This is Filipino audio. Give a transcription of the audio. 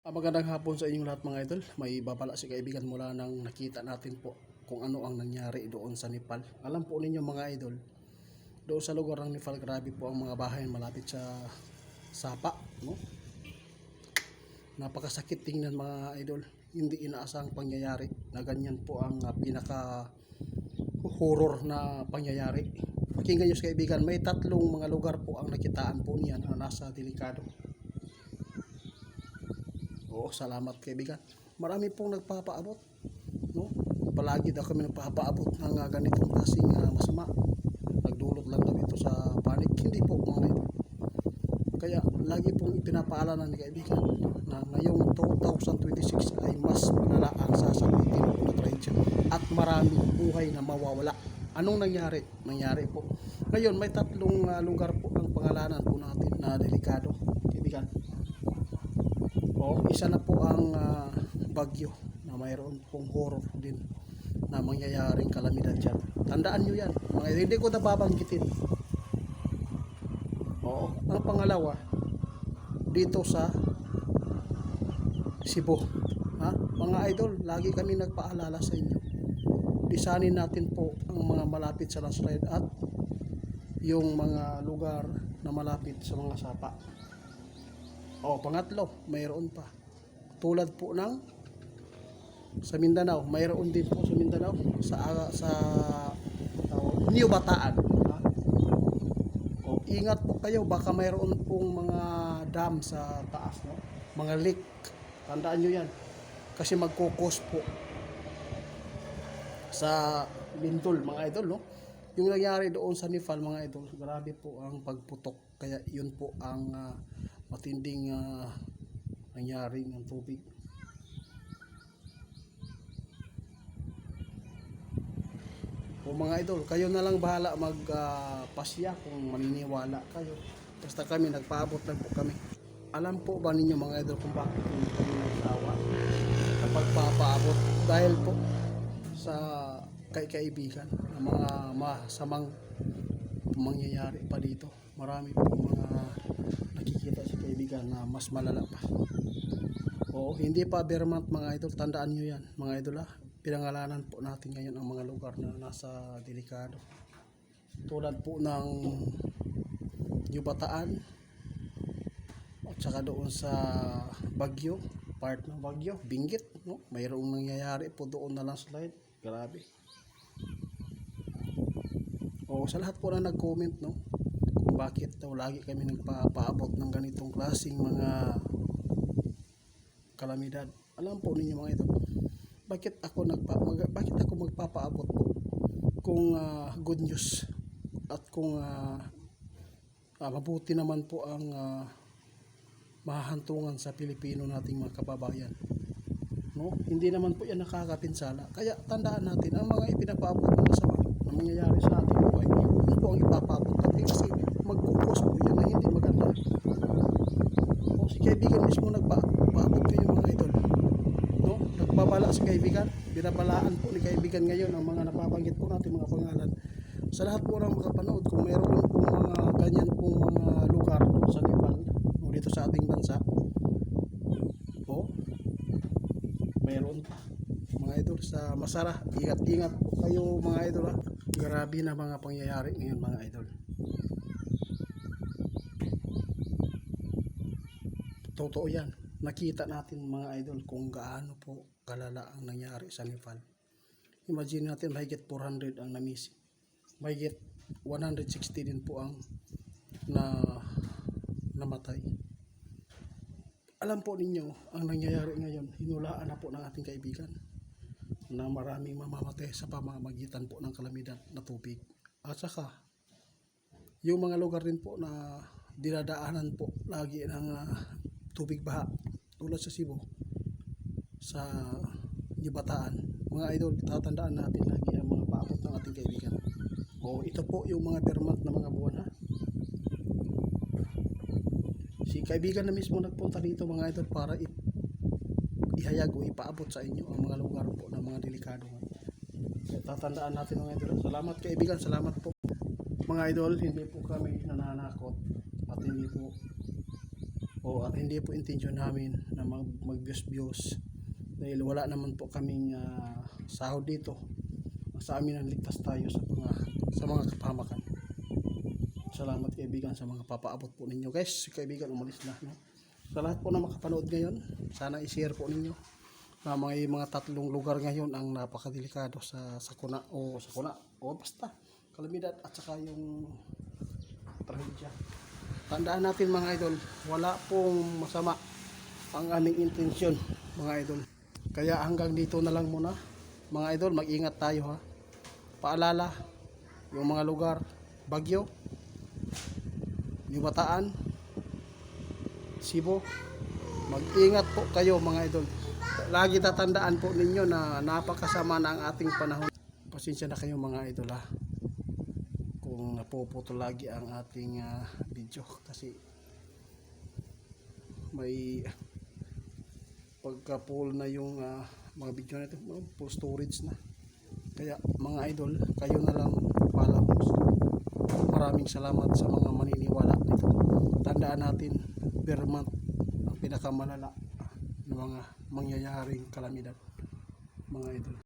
Magandang hapon sa inyong lahat mga idol. May babala si kaibigan mula nang nakita natin po kung ano ang nangyari doon sa Nepal. Alam po ninyo mga idol, doon sa lugar ng Nepal grabe po ang mga bahay malapit sa sapa, no? Napakasakit tingnan mga idol. Hindi inaasahang pangyayari na ganyan po ang pinaka horror na pangyayari. Pakinggan nyo sa kaibigan, may tatlong mga lugar po ang nakitaan po niya na nasa delikado. Oo, salamat kaibigan. Marami pong nagpapaabot, no? Palagi daw kami nagpapaabot ng ganitong klaseng masama. Nagdulot lang daw ito sa panik. Hindi po mga ito. Kaya lagi pong ipinapaalanan ni kaibigan na ngayong 2026 ay mas malala ang sasagutin na trahedya at maraming buhay na mawawala. Anong nangyari? Nangyari po. Ngayon may tatlong lugar po ang pangalanan po natin na delikado, kaibigan. Isa na po ang bagyo na mayroon pong horror din na mangyayaring kalamidad dyan. Tandaan nyo yan. Hindi ko nababanggitin. Ang pangalawa, dito sa Cebu. Mga idol, lagi kami nagpaalala sa inyo. Lisanin natin po ang mga malapit sa landslide at yung mga lugar na malapit sa mga sapa. Pangatlo, mayroon pa. Tulad po ng sa Mindanao, mayroon din po sa Mindanao sa New Bataan. Ingat po kayo, baka mayroon pong mga dam sa taas, no? Mga leak. Tandaan nyo yan. Kasi magkukos po sa lindol, mga idol, no? Yung nangyari doon sa Nepal, mga idol, grabe po ang pagputok. Kaya yun po ang matinding nangyari ng tubig. Mga idol, kayo na lang bahala magpasya kung maniniwala kayo. Basta kami, nagpaabot lang po kami. Alam po ba ninyo mga idol kung bakit kami nagsawa sa pagpapaabot? Dahil po sa kaibigan ng mga masamang mangyayari pa dito. Marami po mga nakikita sa kaibigan na mas malala pa. Hindi pa Vermont mga idol, tandaan nyo yan mga idol. Pinangalanan po natin ngayon ang mga lugar na nasa delikado. Tulad po ng New Bataan at saka doon sa Baguio, part ng Baguio, Benguet, no? Mayroong nangyayari po doon na landslide. Grabe. Sa lahat po na nag-comment, no? Kung bakit daw lagi kami nagpapaabot ng ganitong klaseng mga kalamidad. Alam po ninyo mga ito, bakit ako magpapaabot po kung good news at kung mabuti naman po ang mahahantungan sa Pilipino nating mga kababayan, no? Hindi naman po yan nakakapinsala. Kaya tandaan natin ang mga ipinapaabot na masama na mangyayari sa ating buhay. Ano po ang ipapaabot natin kasi magkukos po yan na hindi maganda. Si kaibigan mismo nagpaabot kayo mga idol, no? Nagbabala si kaibigan, binabalaan po ni kaibigan ngayon ang mga napabanggit po natin mga pangalan. Sa lahat po ng makapanood, kung mayroon po mga ganyan pong mga lugar sa Nepal o dito sa ating bansa, mayroon pa mga idol sa Masara. Ingat po kayo mga idol. Grabe na mga pangyayari ngayon mga idol. Totoo yan. Nakita natin mga idol kung gaano po kalala ang nangyari sa Nepal. Imagine natin mahigit 400 ang na-miss. Mahigit 160 din po ang namatay. Alam po ninyo, ang nangyayari ngayon, hinulaan na po ng ating kaibigan na maraming mamamatay sa pamamagitan po ng kalamidad na tubig. At saka, yung mga lugar din po na dinadaanan po lagi ng tubig baha, tulad sa Cebu, sa New Bataan. Mga idol, tatandaan natin lagi ang mga paabot ng ating kaibigan. Ito po yung mga Vermont na mga buwan. Si kaibigan na mismo nagpunta dito mga idol para ihayag o ipaabot sa inyo ang mga lugar po ng mga delikado. Tatandaan natin mga idol. Salamat kaibigan, salamat po. Mga idol, hindi po kami nananakot at hindi po po, at hindi po intensyon namin na mag-views dahil wala naman po kaming sahod dito. Sa amin ang ligtas tayo sa mga kapahamakan. Salamat kaibigan sa mga papaabot po ninyo. Guys, kaibigan, umalis na, no? Sa lahat po na makapanood ngayon, sana i-share po ninyo na may mga 3 lugar ngayon ang napakadelikado sa sakuna o basta kalamidad at saka yung trahedya. Tandaan natin mga idol, wala pong masama ang aming intensyon mga idol. Kaya hanggang dito na lang muna mga idol, mag-ingat tayo ha. Paalala, yung mga lugar, Baguio, Bataan, Cebu, mag-ingat po kayo mga idol. Lagi tatandaan po ninyo na napakasama na ang ating panahon. Pasensya na kayo mga idol ha, kung napuputo lagi ang ating video kasi may pagka full na yung mga video natin, full storage na. Kaya mga idol, kayo na lang follow. Maraming salamat sa mga maniniwala nito. Tandaan natin, Vermont ang pinakamalala ng mga mangyayaring kalamidad mga idol.